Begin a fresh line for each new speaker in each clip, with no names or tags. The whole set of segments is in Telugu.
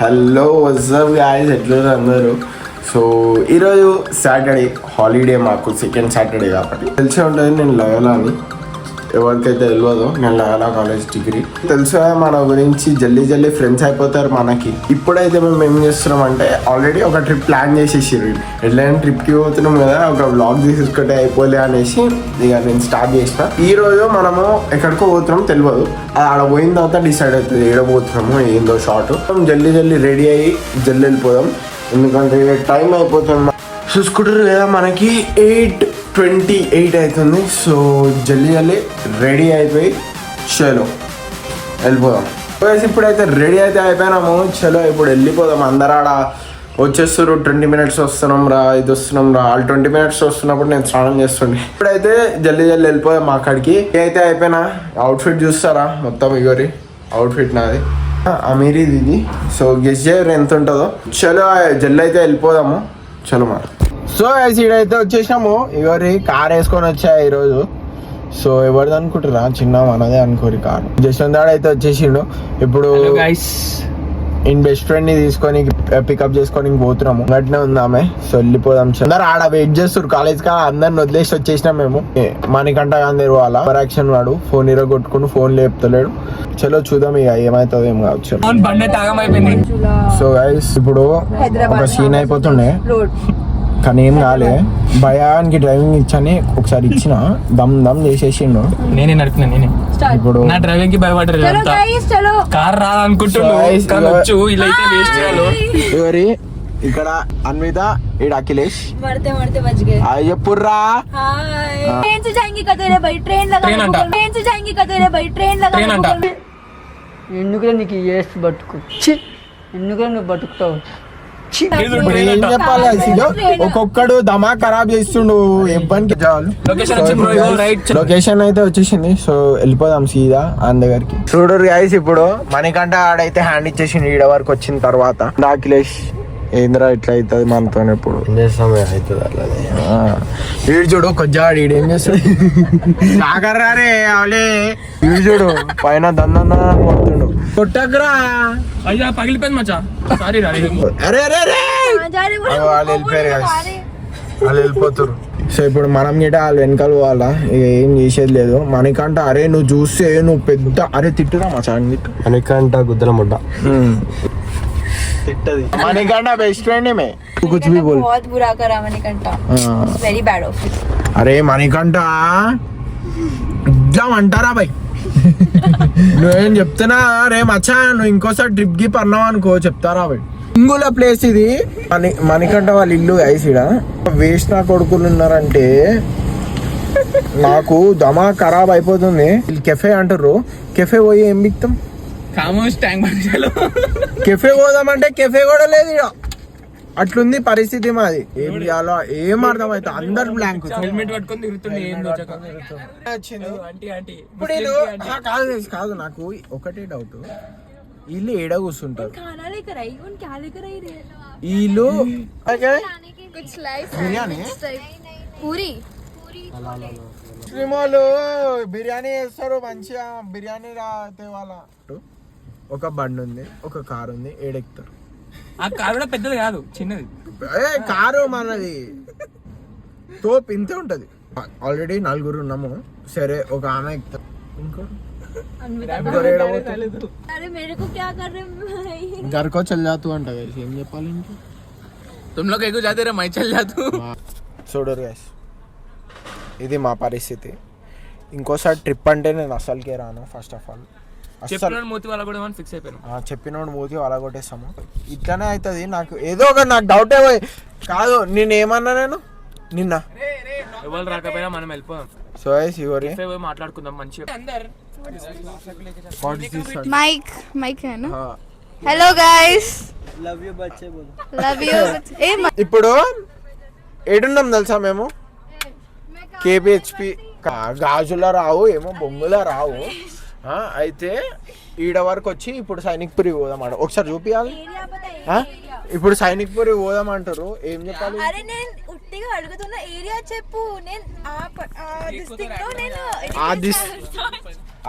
హలో వాట్సాప్ గాయ్స్ ఎట్లున్నారు అందరూ. సో ఈరోజు సాటర్డే హాలిడే, మాకు సెకండ్ సాటర్డే కాబట్టి తెలిసే ఉంటుంది. నేను లయోలా అని ఎవరికైతే తెలియదు, నేను లయోలా కాలేజ్ డిగ్రీ. తెలుసు కదా మన గురించి, జల్దీ జల్దీ ఫ్రెండ్స్ అయిపోతారు మనకి. ఇప్పుడైతే మేము ఏం చేస్తున్నాం అంటే ఆల్రెడీ ఒక ట్రిప్ ప్లాన్ చేసేసారు. ఎట్లయినా ట్రిప్కి పోతున్నాం కదా, ఒక వ్లాగ్ తీసుకుంటే అయిపోలే అనేసి ఇక నేను స్టార్ట్ చేసిన. ఈ రోజు మనము ఎక్కడికో పోతున్నాం తెలియదు, అది ఆడ పోయిన తర్వాత డిసైడ్ అవుతుంది ఏడ పోతున్నాము ఏందో షార్ట్. జల్దీ జల్దీ రెడీ అయ్యి జల్దీ వెళ్ళిపోదాం, ఎందుకంటే టైం అయిపోతుంది. చూసుకుంటారు కదా మనకి 8:28 అవుతుంది. సో జల్దీ జల్దీ రెడీ అయిపోయి చలో వెళ్ళిపోదాం. ఇప్పుడైతే రెడీ అయితే అయిపోయినాము, చలో ఇప్పుడు వెళ్ళిపోదాం. అందరు ఆడ వచ్చేస్తారు, 20 minutes వస్తున్నాం రా, ఇది వస్తున్నాం రా. వాళ్ళు 20 minutes వస్తున్నప్పుడు నేను స్నానం చేస్తుండే. ఇప్పుడైతే జల్దీ జల్దీ వెళ్ళిపోదాం అక్కడికి. అయితే అయిపోయినా అవుట్ఫిట్ చూస్తారా, మొత్తం ఇగోరి అవుట్ఫిట్ నాది, అమీరీది ఇది. సో గెస్ చేయరు ఎంత ఉంటుందో. చలో జల్దీ అయితే వెళ్ళిపోదాము, చలో మరి. సో సీడైతే వచ్చేసాము, ఎవరి కార్ వేసుకొని వచ్చా ఈరోజు. సో ఎవరిది అనుకుంటారా, చిన్న మనదే అనుకోరు కార్. జస్ట్ అయితే వచ్చేసిండు. ఇప్పుడు ఇన్ బెస్ట్ ఫ్రెండ్ ని తీసుకొని పికప్ చేసుకొని పోతున్నాము. గట్టినే ఉందామే. సో వెళ్ళిపోదాం. అందరు ఆడ వెయిట్ చేస్తారు కాలేజ్ కా, అందరిని వదిలేసి వచ్చేసినాం మేము. మణికంఠ గాంధీ వాళ్ళ యాక్షన్ వాడు ఫోన్ కొట్టుకుని ఫోన్ లేపుతలేడు. చలో చూద్దాం ఇక ఏమైతుందో ఏం కావచ్చు. సో గైస్ ఇప్పుడు ఒక సీన్ అయిపోతుండే కానీ ఏం కాలే. భయానికి డ్రైవింగ్ ఇచ్చని ఒకసారి ఇచ్చిన, దమ్ దమ్ చేసేసిండు.
నేనే నడిపిన, నేనే
ఇప్పుడు
నా డ్రైవింగ్ కి భయపడ్డారు. కార్
ఎవరి ఇక్కడ అన్విత, ఈడ అఖిలేష్. చెప్పుర్రా
ఎందుకు నీకు ఏసి బతుకు, ఎందుకు నువ్వు బతుకుతావు.
ఏం చెప్పాలి, ఒక్కొక్కడు దమా ఖరాబ్ చేస్తుండు. లొకేషన్ అయితే వచ్చేసింది. సో వెళ్ళిపోదాం సీదా ఆయన దగ్గరికి. చూడరు గైస్, ఇప్పుడు మణికంఠ ఆడైతే హ్యాండ్ ఇచ్చేసిండు ఈడ వరకు వచ్చిన తర్వాత. అఖిలేష్ ఏంద్రా ఇట్లా అవుతుంది మనతో, ఎప్పుడు అవుతుంది అట్లానే. వీడు చూడు కొద్దిగా ఈడేం చేస్తాడు, కాకర్రారే అవలే. వీడు చూడు పైన దందన్న కొడుతుండు. కొట్టకరా
అయ్యా, పగిలిపోయింది మచ్చా. సారీ రా.
అరే అరే అరే వాళ్ళు వెళ్ళిపోయారు కదా, వాళ్ళు వెళ్ళిపోతారు. సో ఇప్పుడు మనం గిట వాళ్ళు వెనకాల పోవాలా, ఇక ఏం చేసేది లేదు. మనకంట అరే నువ్వు చూస్తే నువ్వు పెద్ద అరే తిట్టురా మా చాన్ తిట్టు.
మనకంట గుద్దల ముడ్డ
తిట్టది. మనకంట బెస్ట్ ఫ్రెండ్ మే కుछ भी बोल,
बहुत बुरा करा मणिकंठा, वेरी बैड ऑफिस.
అరే మనకంట ఇద్దాం అంటారా బై, నువ్వేం చెప్తున్నా రే మచ్చా, నువ్వు ఇంకోసారి ట్రిప్ కి పన్నావు అనుకో చెప్తారా బై. ఇంగుల ప్లేస్ ఇది, మణికంఠ వాళ్ళ ఇల్లు ఐసీడ. వేస్ట్ నా కొడుకులు ఉన్నారంటే నాకు దమా ఖరాబ్ అయిపోతుంది. కెఫే అంటారు, కెఫే పోయి ఏం బిక్తాం, కెఫే పోదామంటే కెఫే కూడా లేదు ఇక. అట్లుంది పరిస్థితి మాది. ఏం చేయాలో ఏం అర్థం అవుతుంది, అందరు బ్లాంక్. కాదు నాకు ఒకటే డౌట్, వీళ్ళు ఏడ కూర్చుంటారు వీళ్ళు బిర్యానీ ముస్లింలు బిర్యానీ వేస్తారు మంచిగా. బిర్యానీ తేవాలా. ఒక బండి ఉంది, ఒక కారు ఉంది, ఏడెక్తారు.
ఆ కారు కూడా పెద్దది కాదు, చిన్నది.
కారు మనది తోపు ఇంతే ఉంటది. ఆల్రెడీ 4 ఉన్నాము. సరే ఒక ఆమె ఎక్కుతారు, ఇంకో గర్కో చల్ జాతు అంట. ఏం చెప్పాలి ఇంకా,
తుమ్లోకి ఎక్కువ జాతర మై చల్ జాతు.
చూడరు గైస్, ఇది మా పరిస్థితి. ఇంకోసారి ట్రిప్ అంటే నేను అసలుకే రాను. ఫస్ట్ ఆఫ్ ఆల్
చెప్పినోడు మూతి
వాళ్ళ కొట్టేస్తాము. ఇట్లానే అవుతుంది. నాకు ఏదో ఒక నాకు డౌటే కాదు. నేనేమన్నా నేను నిన్న
ఎవరు రాకపోయినా మనం వెళ్ళిపోదాం.
సో
మాట్లాడుకుందాం మంచిగా.
हेलो गाइस,
లవ్ యూ బచ్చే బోల్,
लव यू.
ఇప్పుడు ఏడున్నాం తెలుసా మేము, కేబిహెచ్పి. గాజుల రావు ఏమో, బొంగుల రావు. అయితే ఈడ వరకు వచ్చి ఇప్పుడు సైనిక్పురి పోదామంట. ఒకసారి చూపియాలి. ఇప్పుడు సైనిక్పురి పోదామంటారు, ఏం చెప్పాలి?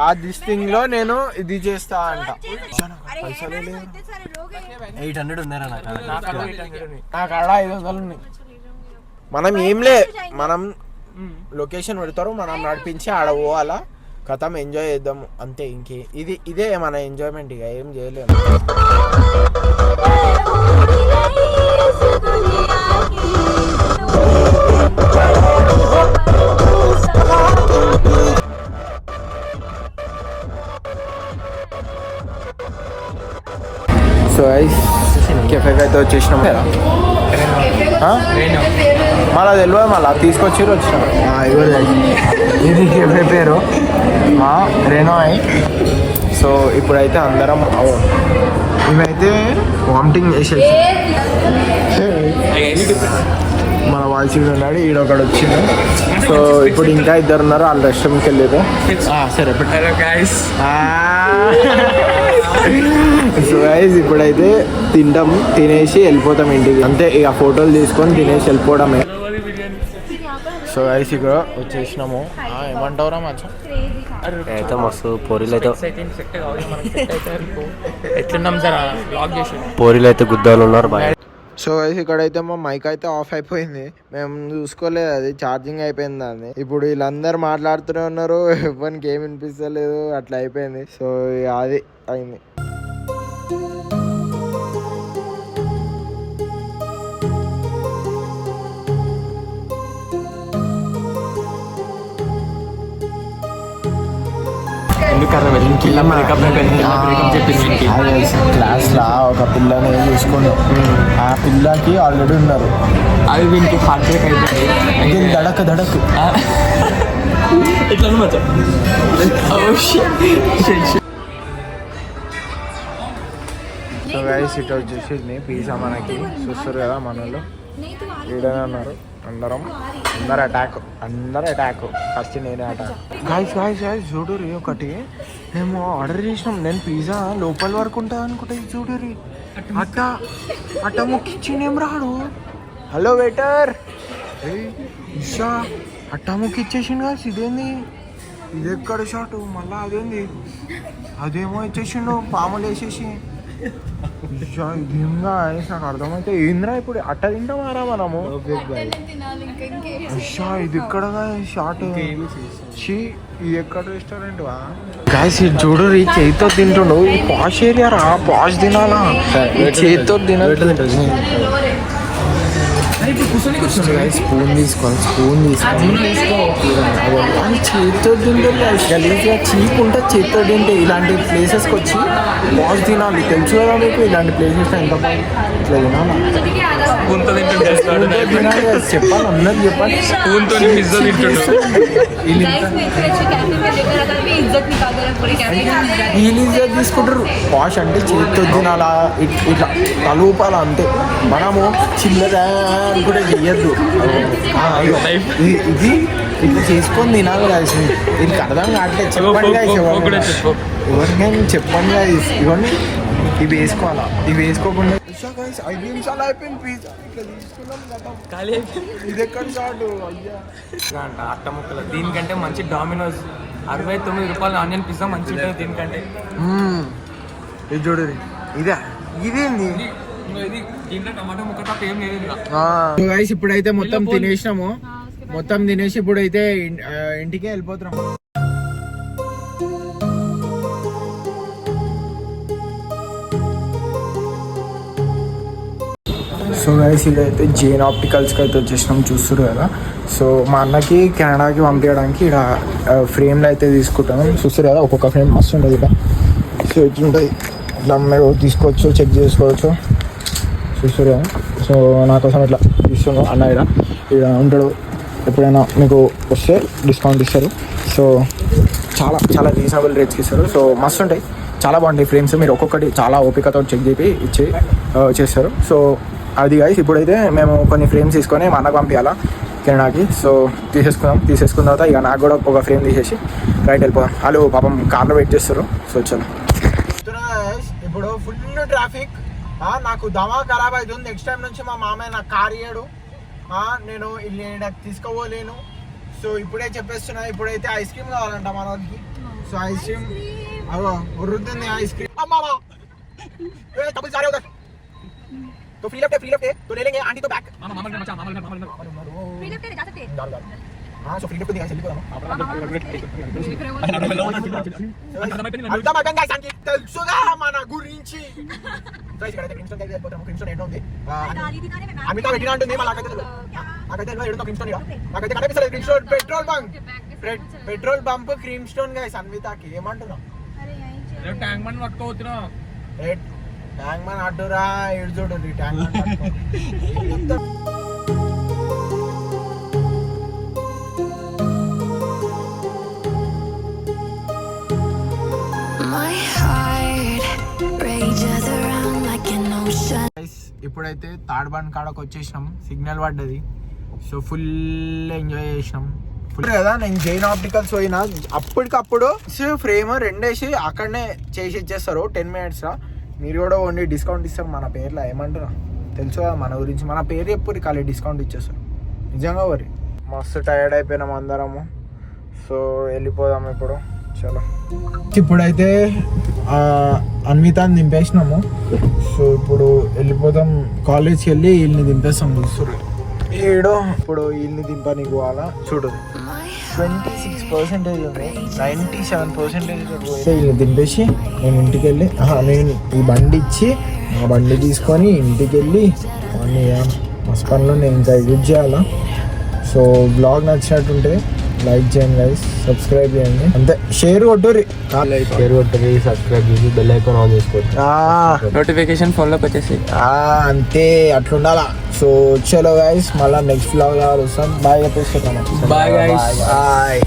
ఆ దిస్టింగ్ లో నేను ఇది చేస్తా అంట. పైసలే లేవు.
800 ఉందరా
నాకు 800 ఉంది.
నాకు ఆడ 500 ఉన్నాయి. మనం ఏంలే, మనం లొకేషన్ పెడతారు, మనం నడిపించి ఆడ పోవాలా, కథం ఎంజాయ్ చేద్దాము అంతే. ఇదే మన ఎంజాయ్మెంట్, ఇక ఏం చేయలేము. సో కెఫేకి అయితే వచ్చేసినాం కదా. మళ్ళీ తెలియదు, మళ్ళీ తీసుకొచ్చి వచ్చినాం. ఇది కెఫే పేరు రెనో. సో ఇప్పుడైతే అందరం ఇవైతే వామిటింగ్ చేసేసి మన వాల్సీడ్ ఉన్నాడు, ఈడొకడు వచ్చింది. సో ఇప్పుడు ఇంకా ఇద్దరు ఉన్నారు, వాళ్ళు రెస్టారెంట్కి వెళ్ళారు. సరే సో గైస్ ఇప్పుడైతే తినేసి వెళ్ళిపోతాం ఇంటికి, అంతే. ఇక ఫోటోలు తీసుకొని తినేసి వెళ్ళిపోవడమే. సో గైస్ ఇక్కడ వచ్చేసినాము. ఏమంటావురా మచ్చా?
అయితే మస్తు పోరీలు అయితే
ఎట్లున్నాం సార్ బ్లాగ్ చేసి
పోరీలు అయితే గుద్దాలు ఉన్నారు బాయ్.
సో గైస్ ఇక్కడైతే మా మైక్ అయితే ఆఫ్ అయిపోయింది, మేము చూసుకోలేదు, అది ఛార్జింగ్ అయిపోయింది అది. ఇప్పుడు వీళ్ళందరూ మాట్లాడుతూనే ఉన్నారు, ఎవరికి ఏం వినిపిస్తలేదు, అట్లా అయిపోయింది. సో అది అయింది. క్లాస్ లా ఒక పిల్లని చూసుకున్నాం, ఆ పిల్లకి ఆల్రెడీ ఉన్నారు.
అది వీనికి హార్ట్ బ్రేక్ అయిపోయింది.
దడక్
ఇట్లా
సో గైస్ ఇటు వచ్చేసింది పిజ్జా మనకి. చూస్తారు కదా మన వాళ్ళు వీడనే ఉన్నారు. అందరు అటాక్ ఫస్ట్ నేనే అటాక్. గాయస్ చూడురి, ఒకటి మేము ఆర్డర్ చేసినాం. నేను పిజ్జా లోపల వరకు ఉంటుంది అనుకుంటా, ఇది చూడురి అట్ట ముక్కిచ్చిండేం రాడు. హలో వెయిటర్, ఇషా అట్ట ముక్కిచ్చేసిండు గాయస్. ఇదేంది, ఇది ఎక్కడ షాటు? మళ్ళా అదేమో ఇచ్చేసిండు పాములు వేసేసి. ఇదేంగా నాకు అర్థమైతే ఏంద్రా, ఇప్పుడు అట్ట తింటామారా మనము? ఇది ఎక్కడ షార్ట్? ఇది ఎక్కడ రెస్టారెంట్ గాయస్? ఇది చూడు, ఈ చేతితో తింటుండు. ఈ పాష్ ఏరియా రా, పాష్ తినాలా, చేతితో తినాలి. స్పూన్ తీసుకోవాలి చేతితో తింటే గలీజ్గా చీప్ ఉంటుంది. చేతితో తింటే ఇలాంటి ప్లేసెస్కి వచ్చి పాష్ తినాలి. తెలుసు కదా మీకు, ఇలాంటి ప్లేసెస్ ఎంత ఇట్లా తినాలి. చెప్పాలి, అందరు చెప్పాలి. వీళ్ళు తీసుకుంటారు. పాష్ అంటే చేతితో తినాలా, ఇట్లా తలూపాలా అంతే. మనము చిల్లర అనుకుంటే చెయ్యద్దు. ఇది ఇట్లా చేసుకొని తినాలి గాయస్. దీనికి అర్థం కావట్లేదు. చెప్పండి గాయస్, ఎవరికైనా చెప్పండి గాయస్. ఇవన్నీ ఇవి వేసుకోవాలా, ఇవి వేసుకోకుండా 5 నిమిషాలు అయిపోయింది పిజ్జా. ఇట్లా తీసుకున్నాం కదా, ఇది ఎక్కడ షార్ట్ అయ్యా
అంట అట్ట ముక్కలు. దీనికంటే మంచి డామినోస్ 69 రూపాయలు ఆనియన్ పిజ్జా మంచి ఉంటుంది దీనికంటే.
ఇది చూడు, ఇదేంది
దీంట్లో టమాటో ముక్క తప్ప ఏం లేదు.
గైస్ ఇప్పుడైతే మొత్తం తినేసినాము. మొత్తం తినేసి ఇప్పుడైతే ఇంటికే వెళ్ళిపోతున్నాం. సో గైస్ ఇదైతే జేన్ ఆప్టికల్స్కి అయితే వచ్చేసినాం, చూస్తారు కదా. సో మా అన్నకి కెనడాకి పంపించడానికి ఇక్కడ ఫ్రేమ్లు అయితే తీసుకుంటాను. చూస్తారు కదా, ఒక్కొక్క ఫ్రేమ్ మస్తు ఉంటుంది ఇక్కడ. సో ఇట్లుంటుంది, ఇట్లా మీరు తీసుకోవచ్చు, చెక్ చేసుకోవచ్చు. చూస్తారు కదా. సో నా కోసం ఇట్లా తీస్తున్నాం. అన్న ఇక్కడ ఉంటాడు, ఎప్పుడైనా మీకు వస్తే డిస్కౌంట్ ఇస్తారు. సో చాలా చాలా రీజనబుల్ రేట్స్కి ఇస్తారు. సో మస్తు ఉంటాయి, చాలా బాగుంటాయి ఫ్రేమ్స్. మీరు ఒక్కొక్కటి చాలా ఓపికతో చెక్ చేసి చేస్తారు. సో అది గాయస్ ఇప్పుడైతే మేము కొన్ని ఫ్రేమ్స్ తీసుకొని మా అన్నకు పంపించాలా కెనడాకి. సో తీసేసుకున్న తర్వాత ఇక నాకు కూడా ఒక ఫ్రేమ్ తీసేసి రైట్ వెళ్ళిపోదాం. వాళ్ళు పాపం కార్లో వెయిట్ చేస్తారు. సో వచ్చాను. ఇప్పుడు ఫుల్ ట్రాఫిక్, నాకు దమా ఖరాబ్ అవుతుంది. నెక్స్ట్ టైం నుంచి మా మామయ్య నాకు కార్ ఇయ్యాడు, నేను తీసుకోపోలేను. సో ఇప్పుడే చెప్పేస్తున్నా, ఇప్పుడైతే ఐస్ క్రీమ్ కావాలంట మన వాళ్ళకి.
సో ఐస్ క్రీమ్ అవో ఉరుతుంది ఐస్ क्रीम अम्मा ए कपल जा रहे उधर तो फ्री लेफ्ट है तो ले लेंगे आंटी तो बैक
మామ మచ్చా
फ्री लेफ्ट है जा सकते हैं
हां सो फ्री लेफ्ट दिखाई चली పోదాం
అర్థమైపోయింది
అర్థం అయిపోయింది గైస్ ఆంటీ తెలుసుగా మన గురించి సో ఇక్కడ అయితే క్రిమ్సన్ దగ్గరికి వెళ్ళిపోతాము క్రిమ్సన్ ఏంటో ఉంది అమితా పెట్టినా ఉంటుంది నాకైతే ఏడుతో క్రిమ్సన్ ఇక నాకైతే కనిపిస్తలేదు క్రిమ్సన్ పెట్రోల్ బంప్ క్రిమ్స్టోన్ గైస్ అన్వితాకి ఏమంటున్నావు
ట్యాంక్ బండ్ పట్టుకోవచ్చునా
ట్యాంక్ మ్యాన్ అడ్డురా ఇడు చూడు tank man
My heart rages around like an ocean.
ఇప్పుడైతే తాడ్బండ్ కాడకు వచ్చేసినాం సిగ్నల్ పడ్డది సో ఫుల్ ఎంజాయ్ చేసినాం ఫుల్ కదా నేను జైన్ ఆప్టికల్స్ పోయినా అప్పటికప్పుడు ఫ్రేమ్ రెండేసి అక్కడనే చేసి ఇచ్చేస్తారు 10 minutes రా మీరు కూడా ఓన్లీ డిస్కౌంట్ ఇస్తారు మన పేర్లో ఏమంటారా తెలుసు కదా మన గురించి మన పేరు ఎప్పుడు ఖాళీ డిస్కౌంట్ ఇచ్చేస్తారు నిజంగా వరి మస్తు టైర్డ్ అయిపోయినాం అందరము సో వెళ్ళిపోదాం ఇప్పుడు చలో ఇప్పుడైతే అన్వితాన్ని దింపేసినాము సో ఇప్పుడు వెళ్ళిపోదాం కాలేజ్కి వెళ్ళి వీళ్ళని దింపేస్తాం చూస్తారు ఏడో ఇప్పుడు వీళ్ళని దింపని పోవాలా చూడు 26% ఉంది 97% వీళ్ళని దింపేసి నేను ఇంటికి వెళ్ళి నేను ఈ బండి ఇచ్చి ఆ బండి తీసుకొని ఇంటికి వెళ్ళి అన్నీ మస్తు పనులు నేను ఇంకా యూజ్ చేయాలా సో బ్లాగ్ నచ్చినట్టుంటే లైక్ చేయండి గైస్ సబ్స్క్రైబ్ చేయండి అంతే షేర్ కొట్టుర్రి
సబ్స్క్రైబ్ చేసి బెల్ ఐకాన్ ఆన్ చేసుకోవచ్చు
నోటిఫికేషన్ ఫోన్లోకి వచ్చేసి
అంతే అట్లుండాలా సో చలో గైస్ మళ్ళీ నెక్స్ట్ బ్లాగ్ వస్తాం బాయ్ చెప్పేసి
Bye guys.
బాయ్